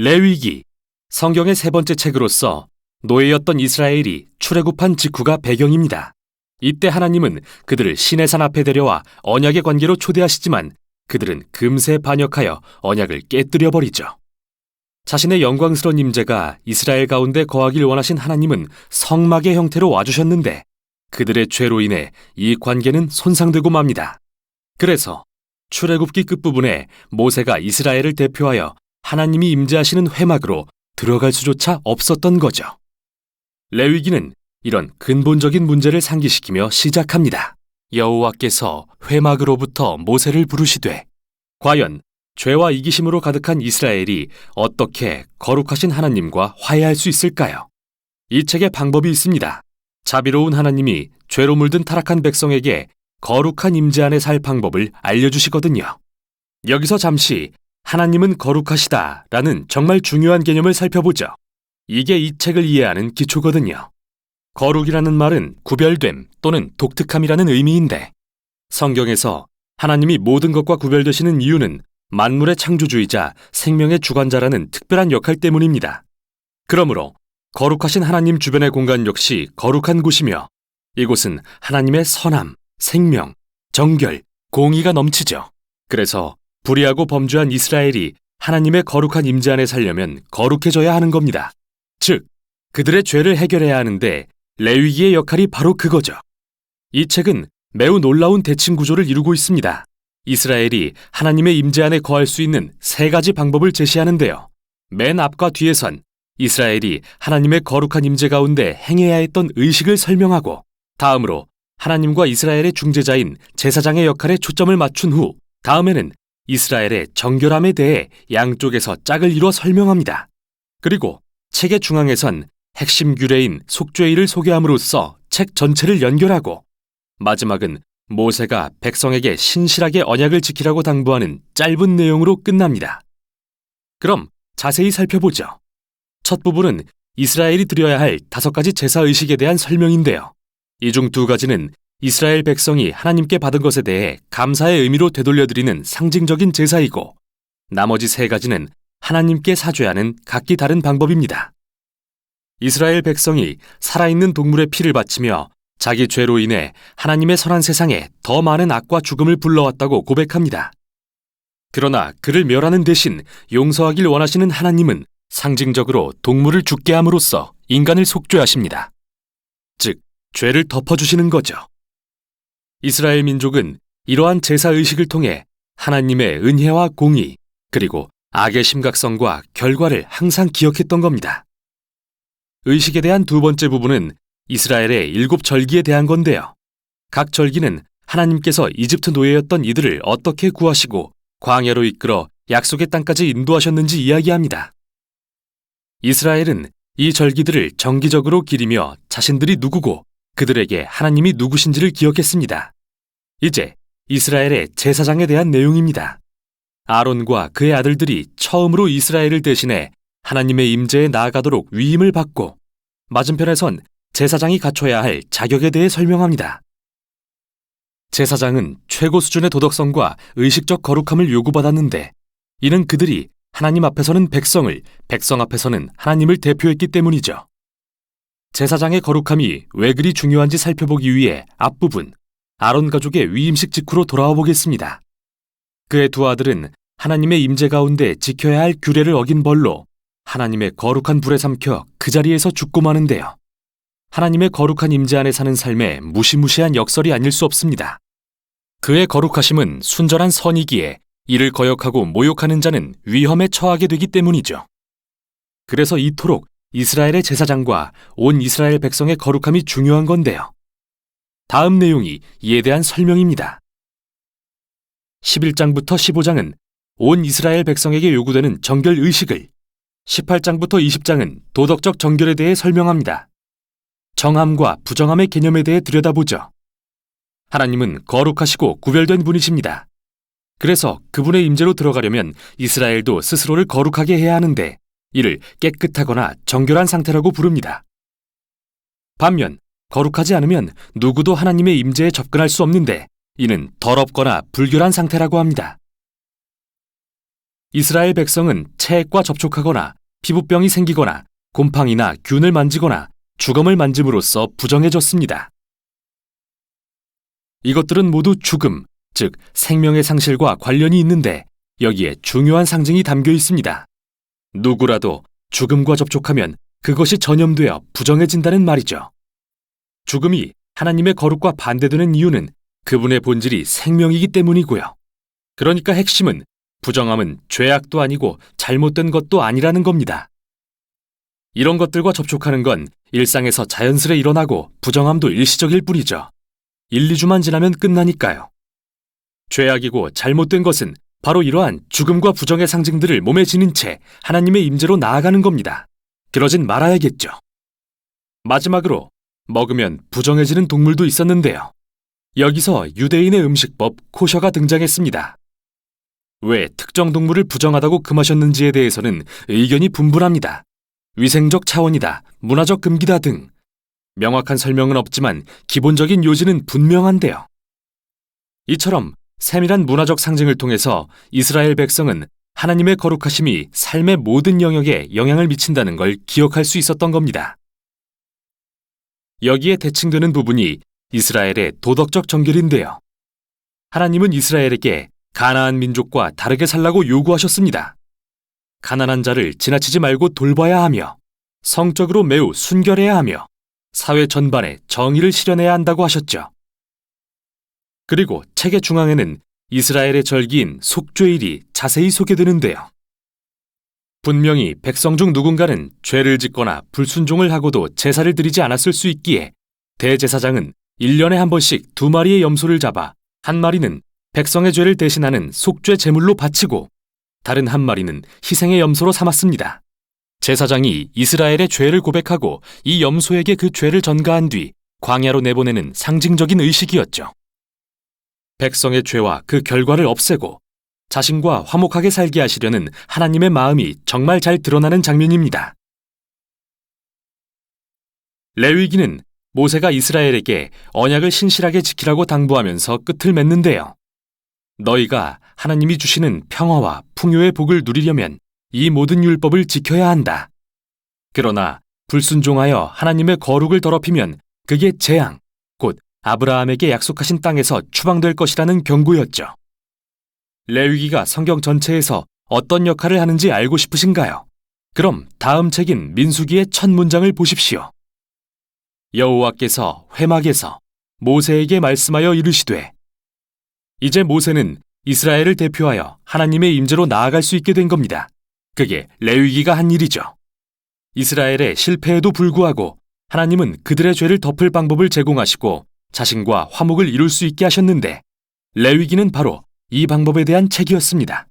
레위기, 성경의 세 번째 책으로서 노예였던 이스라엘이 출애굽한 직후가 배경입니다. 이때 하나님은 그들을 시내산 앞에 데려와 언약의 관계로 초대하시지만 그들은 금세 반역하여 언약을 깨뜨려 버리죠. 자신의 영광스러운 임재가 이스라엘 가운데 거하길 원하신 하나님은 성막의 형태로 와주셨는데 그들의 죄로 인해 이 관계는 손상되고 맙니다. 그래서 출애굽기 끝부분에 모세가 이스라엘을 대표하여 하나님이 임재하시는 회막으로 들어갈 수조차 없었던 거죠. 레위기는 이런 근본적인 문제를 상기시키며 시작합니다. 여호와께서 회막으로부터 모세를 부르시되, 과연 죄와 이기심으로 가득한 이스라엘이 어떻게 거룩하신 하나님과 화해할 수 있을까요? 이 책에 방법이 있습니다. 자비로운 하나님이 죄로 물든 타락한 백성에게 거룩한 임재 안에 살 방법을 알려주시거든요. 여기서 잠시 하나님은 거룩하시다라는 정말 중요한 개념을 살펴보죠. 이게 이 책을 이해하는 기초거든요. 거룩이라는 말은 구별됨 또는 독특함이라는 의미인데 성경에서 하나님이 모든 것과 구별되시는 이유는 만물의 창조주이자 생명의 주관자라는 특별한 역할 때문입니다. 그러므로 거룩하신 하나님 주변의 공간 역시 거룩한 곳이며 이곳은 하나님의 선함, 생명, 정결, 공의가 넘치죠. 그래서 불의하고 범죄한 이스라엘이 하나님의 거룩한 임재 안에 살려면 거룩해져야 하는 겁니다. 즉, 그들의 죄를 해결해야 하는데 레위기의 역할이 바로 그거죠. 이 책은 매우 놀라운 대칭 구조를 이루고 있습니다. 이스라엘이 하나님의 임재 안에 거할 수 있는 세 가지 방법을 제시하는데요. 맨 앞과 뒤에선 이스라엘이 하나님의 거룩한 임재 가운데 행해야 했던 의식을 설명하고 다음으로 하나님과 이스라엘의 중재자인 제사장의 역할에 초점을 맞춘 후 다음에는 이스라엘의 정결함에 대해 양쪽에서 짝을 이뤄 설명합니다. 그리고 책의 중앙에선 핵심 규례인 속죄일을 소개함으로써 책 전체를 연결하고 마지막은 모세가 백성에게 신실하게 언약을 지키라고 당부하는 짧은 내용으로 끝납니다. 그럼 자세히 살펴보죠. 첫 부분은 이스라엘이 드려야 할 5가지 제사의식에 대한 설명인데요. 이 중 2가지는 이스라엘 백성이 하나님께 받은 것에 대해 감사의 의미로 되돌려드리는 상징적인 제사이고 나머지 3가지는 하나님께 사죄하는 각기 다른 방법입니다. 이스라엘 백성이 살아있는 동물의 피를 바치며 자기 죄로 인해 하나님의 선한 세상에 더 많은 악과 죽음을 불러왔다고 고백합니다. 그러나 그를 멸하는 대신 용서하길 원하시는 하나님은 상징적으로 동물을 죽게 함으로써 인간을 속죄하십니다. 즉, 죄를 덮어주시는 거죠. 이스라엘 민족은 이러한 제사의식을 통해 하나님의 은혜와 공의, 그리고 악의 심각성과 결과를 항상 기억했던 겁니다. 의식에 대한 2번째 부분은 이스라엘의 7절기에 대한 건데요. 각 절기는 하나님께서 이집트 노예였던 이들을 어떻게 구하시고 광야로 이끌어 약속의 땅까지 인도하셨는지 이야기합니다. 이스라엘은 이 절기들을 정기적으로 기리며 자신들이 누구고 그들에게 하나님이 누구신지를 기억했습니다. 이제 이스라엘의 제사장에 대한 내용입니다. 아론과 그의 아들들이 처음으로 이스라엘을 대신해 하나님의 임재에 나아가도록 위임을 받고 맞은편에선 제사장이 갖춰야 할 자격에 대해 설명합니다. 제사장은 최고 수준의 도덕성과 의식적 거룩함을 요구받았는데 이는 그들이 하나님 앞에서는 백성을, 백성 앞에서는 하나님을 대표했기 때문이죠. 제사장의 거룩함이 왜 그리 중요한지 살펴보기 위해 앞부분 아론 가족의 위임식 직후로 돌아와 보겠습니다. 그의 2 아들은 하나님의 임재 가운데 지켜야 할 규례를 어긴 벌로 하나님의 거룩한 불에 삼켜 그 자리에서 죽고 마는데요. 하나님의 거룩한 임재 안에 사는 삶에 무시무시한 역설이 아닐 수 없습니다. 그의 거룩하심은 순전한 선이기에 이를 거역하고 모욕하는 자는 위험에 처하게 되기 때문이죠. 그래서 이토록 이스라엘의 제사장과 온 이스라엘 백성의 거룩함이 중요한 건데요. 다음 내용이 이에 대한 설명입니다. 11장부터 15장은 온 이스라엘 백성에게 요구되는 정결 의식을, 18장부터 20장은 도덕적 정결에 대해 설명합니다. 정함과 부정함의 개념에 대해 들여다보죠. 하나님은 거룩하시고 구별된 분이십니다. 그래서 그분의 임재로 들어가려면 이스라엘도 스스로를 거룩하게 해야 하는데 이를 깨끗하거나 정결한 상태라고 부릅니다. 반면 거룩하지 않으면 누구도 하나님의 임재에 접근할 수 없는데 이는 더럽거나 불결한 상태라고 합니다. 이스라엘 백성은 체액과 접촉하거나 피부병이 생기거나 곰팡이나 균을 만지거나 주검을 만짐으로써 부정해졌습니다. 이것들은 모두 죽음, 즉 생명의 상실과 관련이 있는데 여기에 중요한 상징이 담겨 있습니다. 누구라도 죽음과 접촉하면 그것이 전염되어 부정해진다는 말이죠. 죽음이 하나님의 거룩과 반대되는 이유는 그분의 본질이 생명이기 때문이고요. 그러니까 핵심은 부정함은 죄악도 아니고 잘못된 것도 아니라는 겁니다. 이런 것들과 접촉하는 건 일상에서 자연스레 일어나고 부정함도 일시적일 뿐이죠. 1, 2주만 지나면 끝나니까요. 죄악이고 잘못된 것은 바로 이러한 죽음과 부정의 상징들을 몸에 지닌 채 하나님의 임재로 나아가는 겁니다. 그러진 말아야겠죠. 마지막으로 먹으면 부정해지는 동물도 있었는데요. 여기서 유대인의 음식법 코셔가 등장했습니다. 왜 특정 동물을 부정하다고 금하셨는지에 대해서는 의견이 분분합니다. 위생적 차원이다, 문화적 금기다 등 명확한 설명은 없지만 기본적인 요지는 분명한데요. 이처럼 세밀한 문화적 상징을 통해서 이스라엘 백성은 하나님의 거룩하심이 삶의 모든 영역에 영향을 미친다는 걸 기억할 수 있었던 겁니다. 여기에 대칭되는 부분이 이스라엘의 도덕적 정결인데요. 하나님은 이스라엘에게 가나안 민족과 다르게 살라고 요구하셨습니다. 가난한 자를 지나치지 말고 돌봐야 하며 성적으로 매우 순결해야 하며 사회 전반에 정의를 실현해야 한다고 하셨죠. 그리고 책의 중앙에는 이스라엘의 절기인 속죄일이 자세히 소개되는데요. 분명히 백성 중 누군가는 죄를 짓거나 불순종을 하고도 제사를 드리지 않았을 수 있기에 대제사장은 1년에 한 번씩 2마리의 염소를 잡아 한 마리는 백성의 죄를 대신하는 속죄 제물로 바치고 다른 한 마리는 희생의 염소로 삼았습니다. 제사장이 이스라엘의 죄를 고백하고 이 염소에게 그 죄를 전가한 뒤 광야로 내보내는 상징적인 의식이었죠. 백성의 죄와 그 결과를 없애고 자신과 화목하게 살게 하시려는 하나님의 마음이 정말 잘 드러나는 장면입니다. 레위기는 모세가 이스라엘에게 언약을 신실하게 지키라고 당부하면서 끝을 맺는데요. 너희가 하나님이 주시는 평화와 풍요의 복을 누리려면 이 모든 율법을 지켜야 한다. 그러나 불순종하여 하나님의 거룩을 더럽히면 그게 재앙, 곧 아브라함에게 약속하신 땅에서 추방될 것이라는 경고였죠. 레위기가 성경 전체에서 어떤 역할을 하는지 알고 싶으신가요? 그럼 다음 책인 민수기의 첫 문장을 보십시오. 여호와께서 회막에서 모세에게 말씀하여 이르시되. 이제 모세는 이스라엘을 대표하여 하나님의 임재로 나아갈 수 있게 된 겁니다. 그게 레위기가 한 일이죠. 이스라엘의 실패에도 불구하고 하나님은 그들의 죄를 덮을 방법을 제공하시고 자신과 화목을 이룰 수 있게 하셨는데 레위기는 바로 이 방법에 대한 책이었습니다.